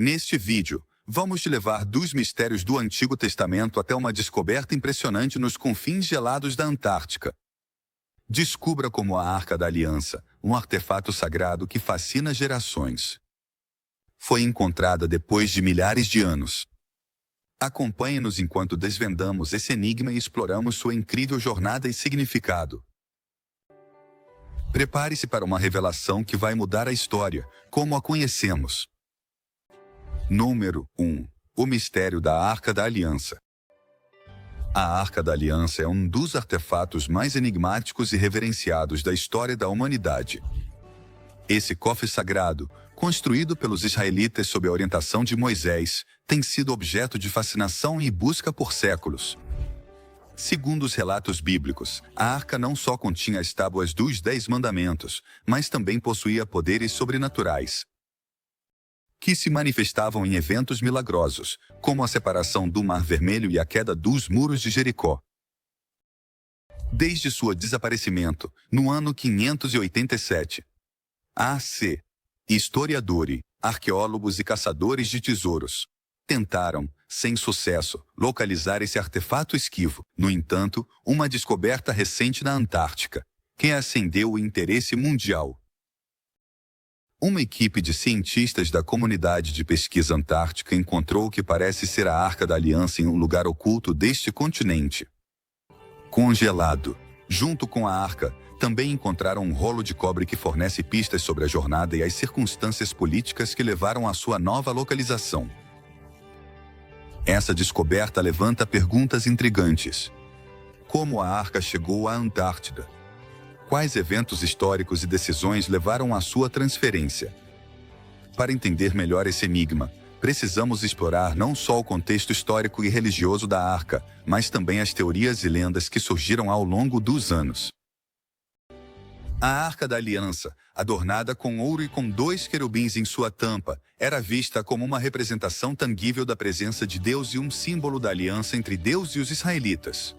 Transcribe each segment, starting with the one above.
Neste vídeo, vamos te levar dos mistérios do Antigo Testamento até uma descoberta impressionante nos confins gelados da Antártica. Descubra como a Arca da Aliança, um artefato sagrado que fascina gerações, foi encontrada depois de milhares de anos. Acompanhe-nos enquanto desvendamos esse enigma e exploramos sua incrível jornada e significado. Prepare-se para uma revelação que vai mudar a história, como a conhecemos. Número 1. O mistério da Arca da Aliança. A Arca da Aliança é um dos artefatos mais enigmáticos e reverenciados da história da humanidade. Esse cofre sagrado, construído pelos israelitas sob a orientação de Moisés, tem sido objeto de fascinação e busca por séculos. Segundo os relatos bíblicos, a arca não só continha as tábuas dos 10 mandamentos, mas também possuía poderes sobrenaturais, que se manifestavam em eventos milagrosos, como a separação do Mar Vermelho e a queda dos muros de Jericó. Desde seu desaparecimento, no ano 587 AC, historiadores, arqueólogos e caçadores de tesouros tentaram, sem sucesso, localizar esse artefato esquivo. No entanto, uma descoberta recente na Antártica, que acendeu o interesse mundial. Uma equipe de cientistas da comunidade de pesquisa antártica encontrou o que parece ser a Arca da Aliança em um lugar oculto deste continente. Congelado. Junto com a arca, também encontraram um rolo de cobre que fornece pistas sobre a jornada e as circunstâncias políticas que levaram à sua nova localização. Essa descoberta levanta perguntas intrigantes. Como a arca chegou à Antártida? Quais eventos históricos e decisões levaram à sua transferência? Para entender melhor esse enigma, precisamos explorar não só o contexto histórico e religioso da arca, mas também as teorias e lendas que surgiram ao longo dos anos. A Arca da Aliança, adornada com ouro e com 2 querubins em sua tampa, era vista como uma representação tangível da presença de Deus e um símbolo da aliança entre Deus e os israelitas.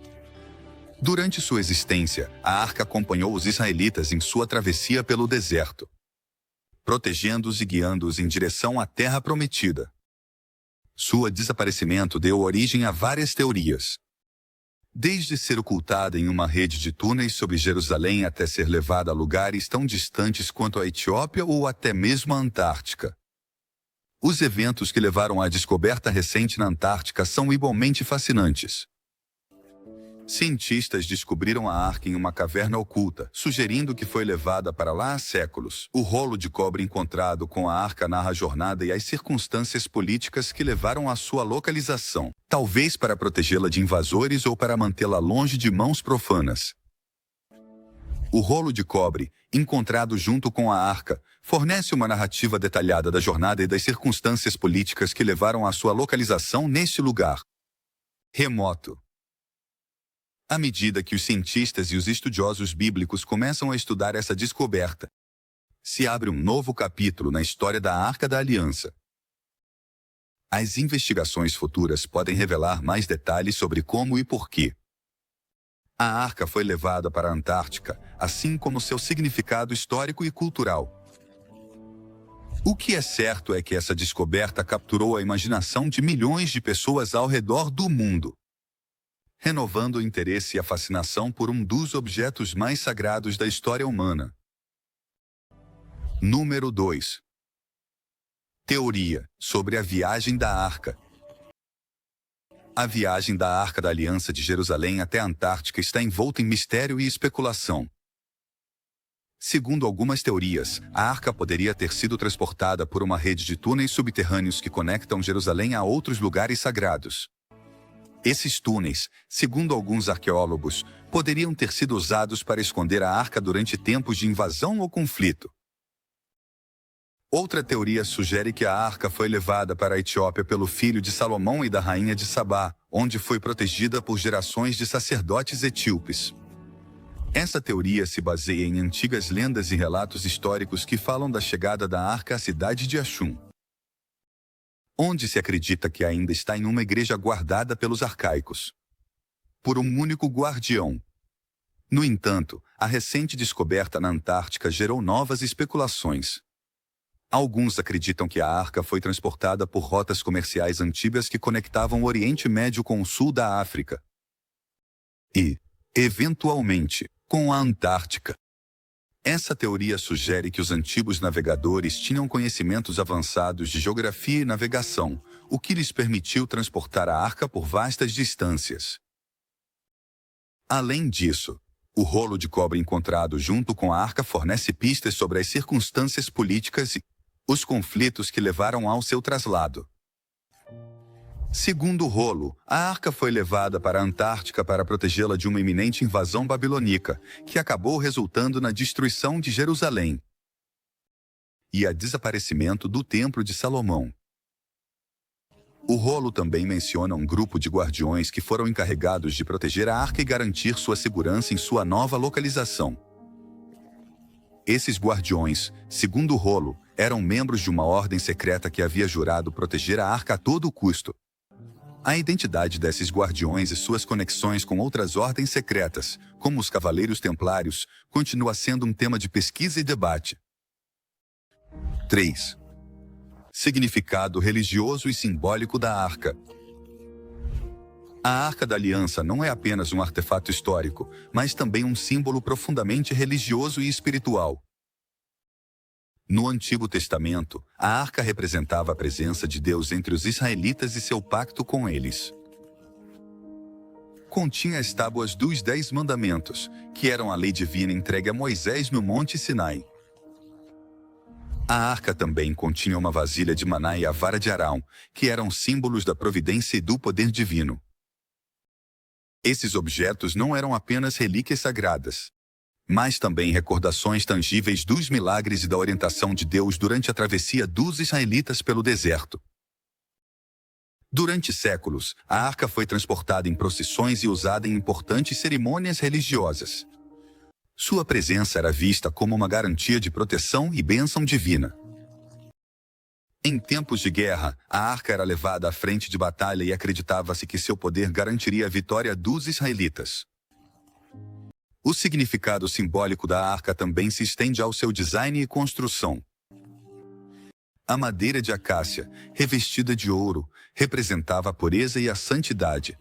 Durante sua existência, a arca acompanhou os israelitas em sua travessia pelo deserto, protegendo-os e guiando-os em direção à Terra Prometida. Seu desaparecimento deu origem a várias teorias, desde ser ocultada em uma rede de túneis sobre Jerusalém até ser levada a lugares tão distantes quanto a Etiópia ou até mesmo a Antártica. Os eventos que levaram à descoberta recente na Antártica são igualmente fascinantes. Cientistas descobriram a arca em uma caverna oculta, sugerindo que foi levada para lá há séculos. O rolo de cobre encontrado com a arca narra a jornada e as circunstâncias políticas que levaram à sua localização, talvez para protegê-la de invasores ou para mantê-la longe de mãos profanas. O rolo de cobre, encontrado junto com a arca, fornece uma narrativa detalhada da jornada e das circunstâncias políticas que levaram à sua localização neste lugar remoto. À medida que os cientistas e os estudiosos bíblicos começam a estudar essa descoberta, se abre um novo capítulo na história da Arca da Aliança. As investigações futuras podem revelar mais detalhes sobre como e por que a arca foi levada para a Antártica, assim como seu significado histórico e cultural. O que é certo é que essa descoberta capturou a imaginação de milhões de pessoas ao redor do mundo, renovando o interesse e a fascinação por um dos objetos mais sagrados da história humana. Número 2. Teoria sobre a viagem da Arca. A viagem da Arca da Aliança de Jerusalém até a Antártica está envolta em mistério e especulação. Segundo algumas teorias, a arca poderia ter sido transportada por uma rede de túneis subterrâneos que conectam Jerusalém a outros lugares sagrados. Esses túneis, segundo alguns arqueólogos, poderiam ter sido usados para esconder a arca durante tempos de invasão ou conflito. Outra teoria sugere que a arca foi levada para a Etiópia pelo filho de Salomão e da rainha de Sabá, onde foi protegida por gerações de sacerdotes etíopes. Essa teoria se baseia em antigas lendas e relatos históricos que falam da chegada da arca à cidade de Axum, onde se acredita que ainda está em uma igreja guardada pelos arcaicos, por um único guardião. No entanto, a recente descoberta na Antártica gerou novas especulações. Alguns acreditam que a arca foi transportada por rotas comerciais antigas que conectavam o Oriente Médio com o sul da África e, eventualmente, com a Antártica. Essa teoria sugere que os antigos navegadores tinham conhecimentos avançados de geografia e navegação, o que lhes permitiu transportar a arca por vastas distâncias. Além disso, o rolo de cobre encontrado junto com a arca fornece pistas sobre as circunstâncias políticas e os conflitos que levaram ao seu traslado. Segundo o rolo, a arca foi levada para a Antártica para protegê-la de uma iminente invasão babilônica, que acabou resultando na destruição de Jerusalém e a desaparecimento do Templo de Salomão. O rolo também menciona um grupo de guardiões que foram encarregados de proteger a arca e garantir sua segurança em sua nova localização. Esses guardiões, segundo o rolo, eram membros de uma ordem secreta que havia jurado proteger a arca a todo custo. A identidade desses guardiões e suas conexões com outras ordens secretas, como os Cavaleiros Templários, continua sendo um tema de pesquisa e debate. 3. Significado religioso e simbólico da Arca. A Arca da Aliança não é apenas um artefato histórico, mas também um símbolo profundamente religioso e espiritual. No Antigo Testamento, a arca representava a presença de Deus entre os israelitas e seu pacto com eles. Continha as tábuas dos 10 mandamentos, que eram a lei divina entregue a Moisés no Monte Sinai. A arca também continha uma vasilha de maná e a vara de Arão, que eram símbolos da providência e do poder divino. Esses objetos não eram apenas relíquias sagradas, mas também recordações tangíveis dos milagres e da orientação de Deus durante a travessia dos israelitas pelo deserto. Durante séculos, a arca foi transportada em procissões e usada em importantes cerimônias religiosas. Sua presença era vista como uma garantia de proteção e bênção divina. Em tempos de guerra, a arca era levada à frente de batalha e acreditava-se que seu poder garantiria a vitória dos israelitas. O significado simbólico da arca também se estende ao seu design e construção. A madeira de acácia, revestida de ouro, representava a pureza e a santidade.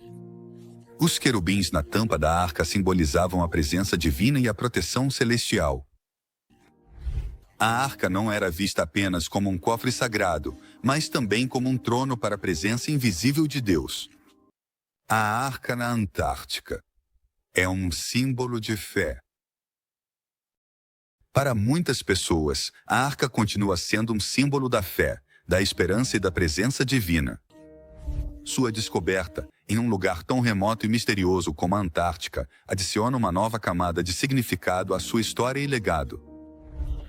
Os querubins na tampa da arca simbolizavam a presença divina e a proteção celestial. A arca não era vista apenas como um cofre sagrado, mas também como um trono para a presença invisível de Deus. A arca na Antártica é um símbolo de fé. Para muitas pessoas, a arca continua sendo um símbolo da fé, da esperança e da presença divina. Sua descoberta, em um lugar tão remoto e misterioso como a Antártica, adiciona uma nova camada de significado à sua história e legado.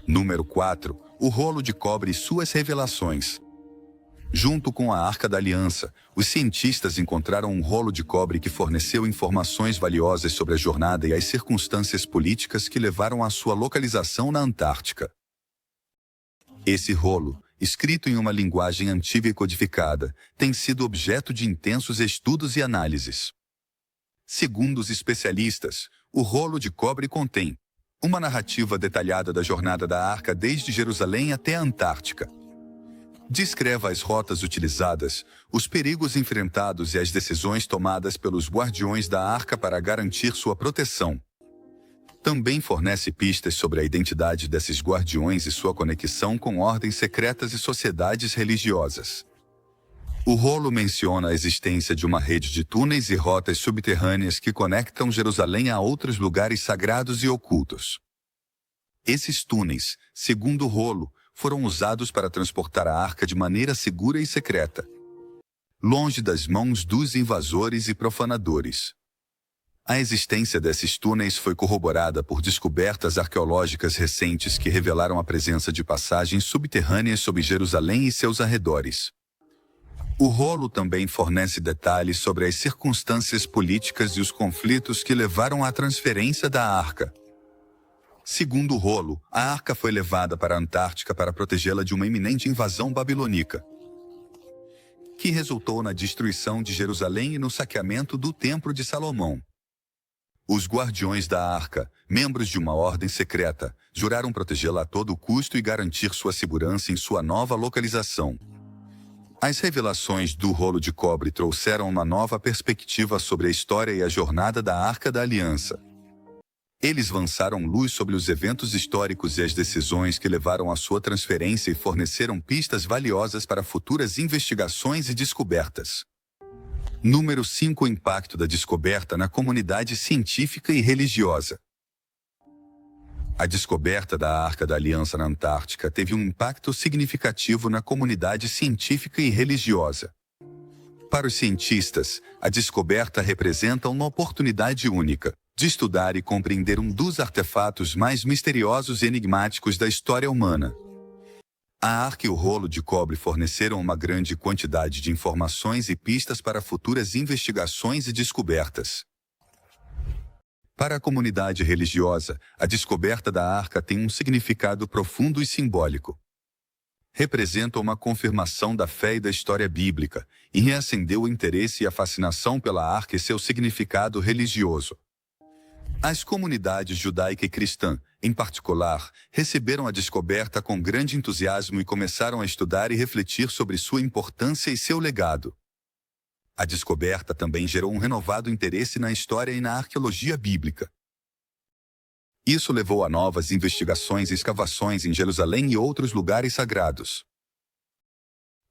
Número 4. O rolo de cobre e suas revelações. Junto com a Arca da Aliança, os cientistas encontraram um rolo de cobre que forneceu informações valiosas sobre a jornada e as circunstâncias políticas que levaram à sua localização na Antártica. Esse rolo, escrito em uma linguagem antiga e codificada, tem sido objeto de intensos estudos e análises. Segundo os especialistas, o rolo de cobre contém uma narrativa detalhada da jornada da Arca desde Jerusalém até a Antártica. Descreva as rotas utilizadas, os perigos enfrentados e as decisões tomadas pelos guardiões da arca para garantir sua proteção. Também fornece pistas sobre a identidade desses guardiões e sua conexão com ordens secretas e sociedades religiosas. O rolo menciona a existência de uma rede de túneis e rotas subterrâneas que conectam Jerusalém a outros lugares sagrados e ocultos. Esses túneis, segundo o rolo, foram usados para transportar a arca de maneira segura e secreta, longe das mãos dos invasores e profanadores. A existência desses túneis foi corroborada por descobertas arqueológicas recentes que revelaram a presença de passagens subterrâneas sobre Jerusalém e seus arredores. O rolo também fornece detalhes sobre as circunstâncias políticas e os conflitos que levaram à transferência da arca. Segundo o rolo, a arca foi levada para a Antártica para protegê-la de uma iminente invasão babilônica, que resultou na destruição de Jerusalém e no saqueamento do Templo de Salomão. Os guardiões da arca, membros de uma ordem secreta, juraram protegê-la a todo custo e garantir sua segurança em sua nova localização. As revelações do rolo de cobre trouxeram uma nova perspectiva sobre a história e a jornada da Arca da Aliança. Eles lançaram luz sobre os eventos históricos e as decisões que levaram à sua transferência e forneceram pistas valiosas para futuras investigações e descobertas. Número 5. O impacto da descoberta na comunidade científica e religiosa. A descoberta da Arca da Aliança na Antártica teve um impacto significativo na comunidade científica e religiosa. Para os cientistas, a descoberta representa uma oportunidade única de estudar e compreender um dos artefatos mais misteriosos e enigmáticos da história humana. A arca e o rolo de cobre forneceram uma grande quantidade de informações e pistas para futuras investigações e descobertas. Para a comunidade religiosa, a descoberta da arca tem um significado profundo e simbólico. Representa uma confirmação da fé e da história bíblica, e reacendeu o interesse e a fascinação pela arca e seu significado religioso. As comunidades judaica e cristã, em particular, receberam a descoberta com grande entusiasmo e começaram a estudar e refletir sobre sua importância e seu legado. A descoberta também gerou um renovado interesse na história e na arqueologia bíblica. Isso levou a novas investigações e escavações em Jerusalém e outros lugares sagrados.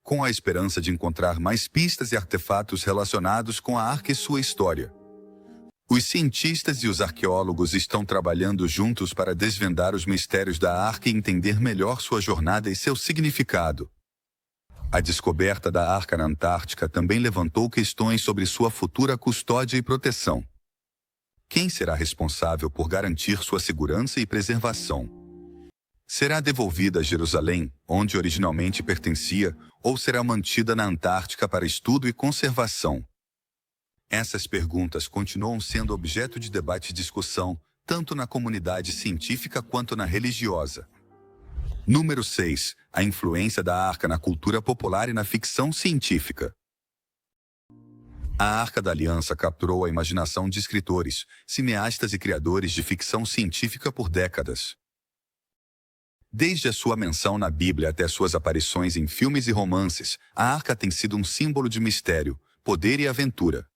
Com a esperança de encontrar mais pistas e artefatos relacionados com a arca e sua história. Os cientistas e os arqueólogos estão trabalhando juntos para desvendar os mistérios da arca e entender melhor sua jornada e seu significado. A descoberta da arca na Antártica também levantou questões sobre sua futura custódia e proteção. Quem será responsável por garantir sua segurança e preservação? Será devolvida a Jerusalém, onde originalmente pertencia, ou será mantida na Antártica para estudo e conservação? Essas perguntas continuam sendo objeto de debate e discussão, tanto na comunidade científica quanto na religiosa. Número 6. A influência da arca na cultura popular e na ficção científica. A Arca da Aliança capturou a imaginação de escritores, cineastas e criadores de ficção científica por décadas. Desde a sua menção na Bíblia até suas aparições em filmes e romances, a arca tem sido um símbolo de mistério, poder e aventura.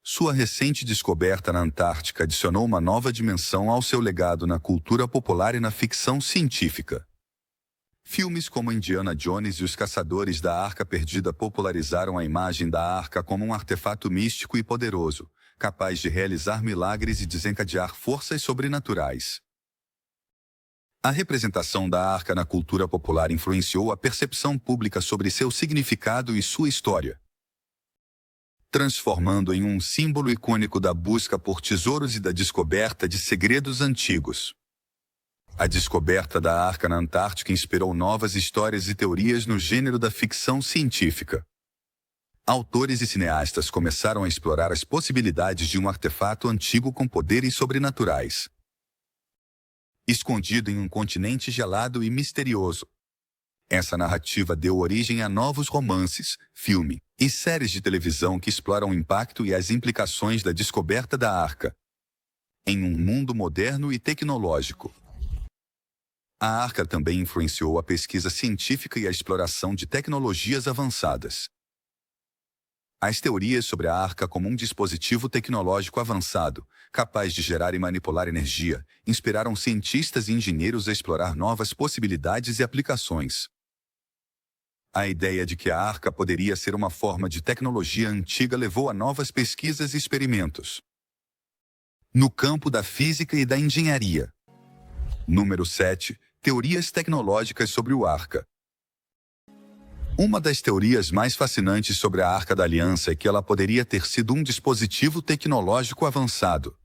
Sua recente descoberta na Antártica adicionou uma nova dimensão ao seu legado na cultura popular e na ficção científica. Filmes como Indiana Jones e os Caçadores da Arca Perdida popularizaram a imagem da arca como um artefato místico e poderoso, capaz de realizar milagres e desencadear forças sobrenaturais. A representação da arca na cultura popular influenciou a percepção pública sobre seu significado e sua história, transformando em um símbolo icônico da busca por tesouros e da descoberta de segredos antigos. A descoberta da arca na Antártica inspirou novas histórias e teorias no gênero da ficção científica. Autores e cineastas começaram a explorar as possibilidades de um artefato antigo com poderes sobrenaturais, escondido em um continente gelado e misterioso. Essa narrativa deu origem a novos romances, filmes e séries de televisão que exploram o impacto e as implicações da descoberta da arca em um mundo moderno e tecnológico. A arca também influenciou a pesquisa científica e a exploração de tecnologias avançadas. As teorias sobre a arca como um dispositivo tecnológico avançado, capaz de gerar e manipular energia, inspiraram cientistas e engenheiros a explorar novas possibilidades e aplicações. A ideia de que a arca poderia ser uma forma de tecnologia antiga levou a novas pesquisas e experimentos no campo da física e da engenharia. Número 7. Teorias tecnológicas sobre o arca. Uma das teorias mais fascinantes sobre a Arca da Aliança é que ela poderia ter sido um dispositivo tecnológico avançado.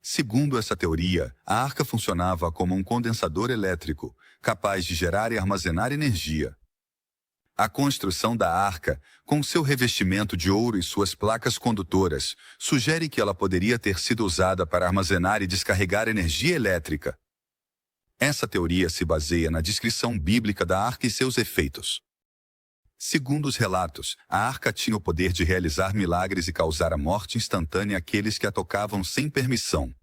Segundo essa teoria, a arca funcionava como um condensador elétrico, capaz de gerar e armazenar energia. A construção da arca, com seu revestimento de ouro e suas placas condutoras, sugere que ela poderia ter sido usada para armazenar e descarregar energia elétrica. Essa teoria se baseia na descrição bíblica da arca e seus efeitos. Segundo os relatos, a arca tinha o poder de realizar milagres e causar a morte instantânea àqueles que a tocavam sem permissão.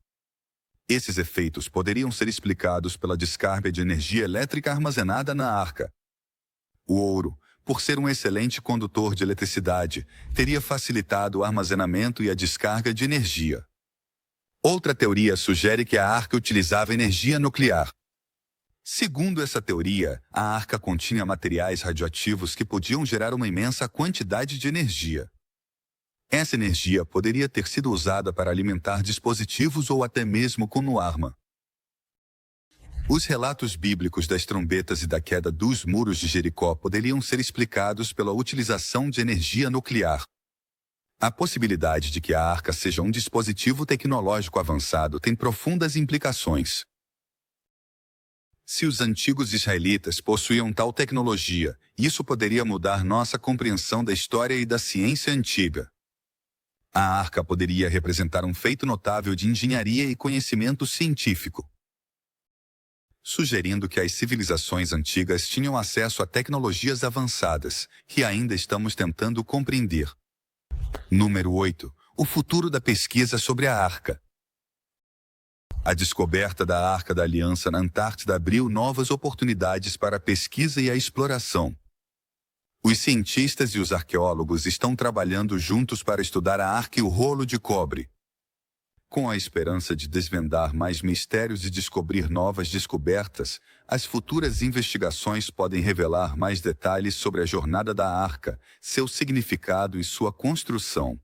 Esses efeitos poderiam ser explicados pela descarga de energia elétrica armazenada na arca. O ouro, por ser um excelente condutor de eletricidade, teria facilitado o armazenamento e a descarga de energia. Outra teoria sugere que a arca utilizava energia nuclear. Segundo essa teoria, a arca continha materiais radioativos que podiam gerar uma imensa quantidade de energia. Essa energia poderia ter sido usada para alimentar dispositivos ou até mesmo como arma. Os relatos bíblicos das trombetas e da queda dos muros de Jericó poderiam ser explicados pela utilização de energia nuclear. A possibilidade de que a arca seja um dispositivo tecnológico avançado tem profundas implicações. Se os antigos israelitas possuíam tal tecnologia, isso poderia mudar nossa compreensão da história e da ciência antiga. A arca poderia representar um feito notável de engenharia e conhecimento científico, sugerindo que as civilizações antigas tinham acesso a tecnologias avançadas, que ainda estamos tentando compreender. Número 8. O futuro da pesquisa sobre a arca. A descoberta da Arca da Aliança na Antártida abriu novas oportunidades para a pesquisa e a exploração. Os cientistas e os arqueólogos estão trabalhando juntos para estudar a arca e o rolo de cobre, com a esperança de desvendar mais mistérios e descobrir novas descobertas. As futuras investigações podem revelar mais detalhes sobre a jornada da arca, seu significado e sua construção.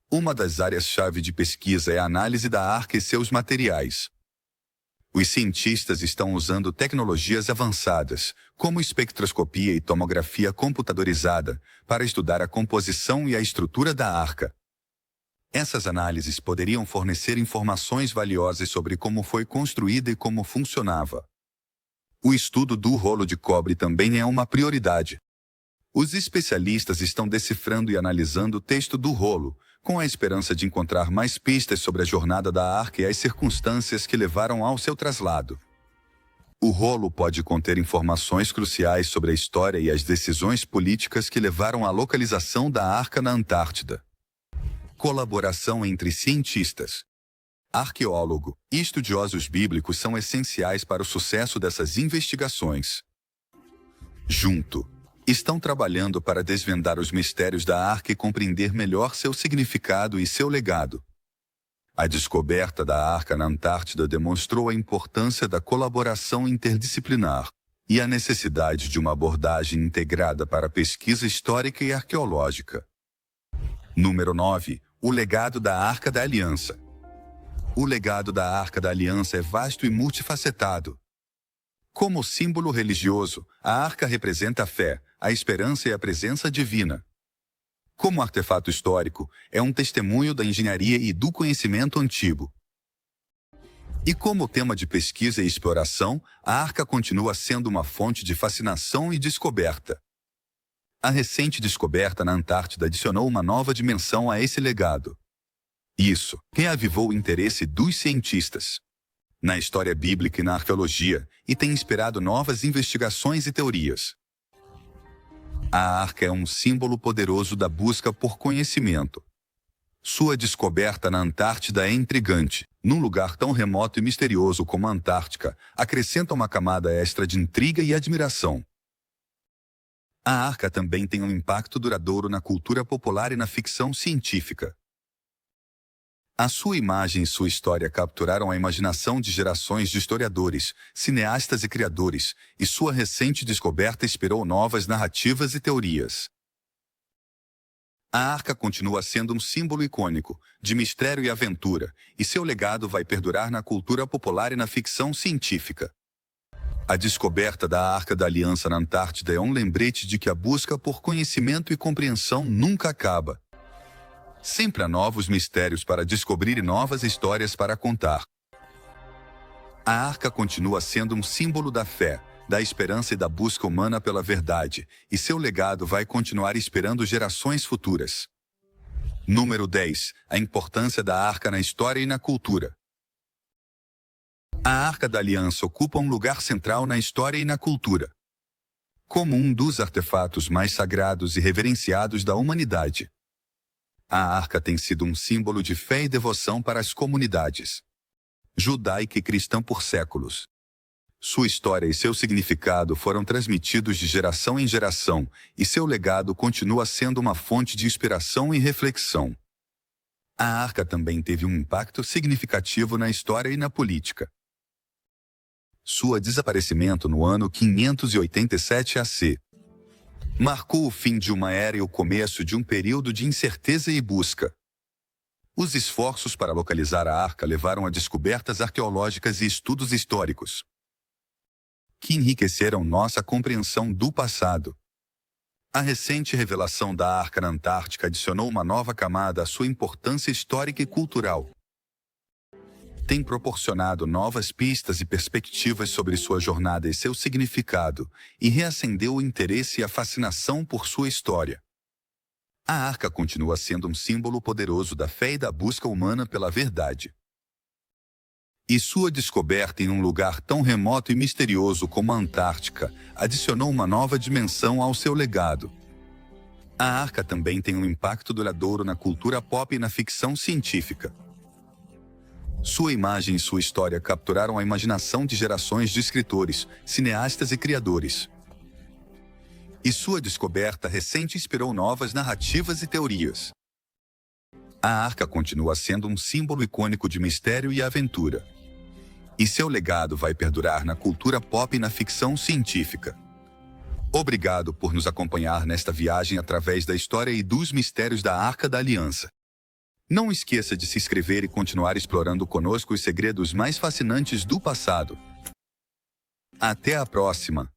Uma das áreas-chave de pesquisa é a análise da arca e seus materiais. Os cientistas estão usando tecnologias avançadas, como espectroscopia e tomografia computadorizada, para estudar a composição e a estrutura da arca. Essas análises poderiam fornecer informações valiosas sobre como foi construída e como funcionava. O estudo do rolo de cobre também é uma prioridade. Os especialistas estão decifrando e analisando o texto do rolo, com a esperança de encontrar mais pistas sobre a jornada da arca e as circunstâncias que levaram ao seu traslado. O rolo pode conter informações cruciais sobre a história e as decisões políticas que levaram à localização da arca na Antártida. Colaboração entre cientistas, arqueólogo e estudiosos bíblicos são essenciais para o sucesso dessas investigações. Estão trabalhando para desvendar os mistérios da arca e compreender melhor seu significado e seu legado. A descoberta da arca na Antártida demonstrou a importância da colaboração interdisciplinar e a necessidade de uma abordagem integrada para a pesquisa histórica e arqueológica. Número 9. O legado da Arca da Aliança. O legado da Arca da Aliança é vasto e multifacetado. Como símbolo religioso, a arca representa a fé, a esperança e a presença divina. Como artefato histórico, é um testemunho da engenharia e do conhecimento antigo. E como tema de pesquisa e exploração, a arca continua sendo uma fonte de fascinação e descoberta. A recente descoberta na Antártida adicionou uma nova dimensão a esse legado. Isso reavivou o interesse dos cientistas na história bíblica e na arqueologia, e tem inspirado novas investigações e teorias. A arca é um símbolo poderoso da busca por conhecimento. Sua descoberta na Antártida é intrigante. Num lugar tão remoto e misterioso como a Antártica, acrescenta uma camada extra de intriga e admiração. A arca também tem um impacto duradouro na cultura popular e na ficção científica. A sua imagem e sua história capturaram a imaginação de gerações de historiadores, cineastas e criadores, e sua recente descoberta inspirou novas narrativas e teorias. A arca continua sendo um símbolo icônico, de mistério e aventura, e seu legado vai perdurar na cultura popular e na ficção científica. A descoberta da Arca da Aliança na Antártida é um lembrete de que a busca por conhecimento e compreensão nunca acaba. Sempre há novos mistérios para descobrir e novas histórias para contar. A arca continua sendo um símbolo da fé, da esperança e da busca humana pela verdade, e seu legado vai continuar inspirando gerações futuras. Número 10. A importância da arca na história e na cultura. A Arca da Aliança ocupa um lugar central na história e na cultura. como um dos artefatos mais sagrados e reverenciados da humanidade. A arca tem sido um símbolo de fé e devoção para as comunidades judaica e cristã por séculos. Sua história e seu significado foram transmitidos de geração em geração, e seu legado continua sendo uma fonte de inspiração e reflexão. A arca também teve um impacto significativo na história e na política. Sua desaparecimento no ano 587 AC marcou o fim de uma era e o começo de um período de incerteza e busca. Os esforços para localizar a arca levaram a descobertas arqueológicas e estudos históricos que enriqueceram nossa compreensão do passado. A recente revelação da arca na Antártica adicionou uma nova camada à sua importância histórica e cultural. Tem proporcionado novas pistas e perspectivas sobre sua jornada e seu significado, e reacendeu o interesse e a fascinação por sua história. A arca continua sendo um símbolo poderoso da fé e da busca humana pela verdade. E sua descoberta em um lugar tão remoto e misterioso como a Antártica adicionou uma nova dimensão ao seu legado. A arca também tem um impacto duradouro na cultura pop e na ficção científica. Sua imagem e sua história capturaram a imaginação de gerações de escritores, cineastas e criadores. E sua descoberta recente inspirou novas narrativas e teorias. A arca continua sendo um símbolo icônico de mistério e aventura. E seu legado vai perdurar na cultura pop e na ficção científica. Obrigado por nos acompanhar nesta viagem através da história e dos mistérios da Arca da Aliança. Não esqueça de se inscrever e continuar explorando conosco os segredos mais fascinantes do passado. Até a próxima!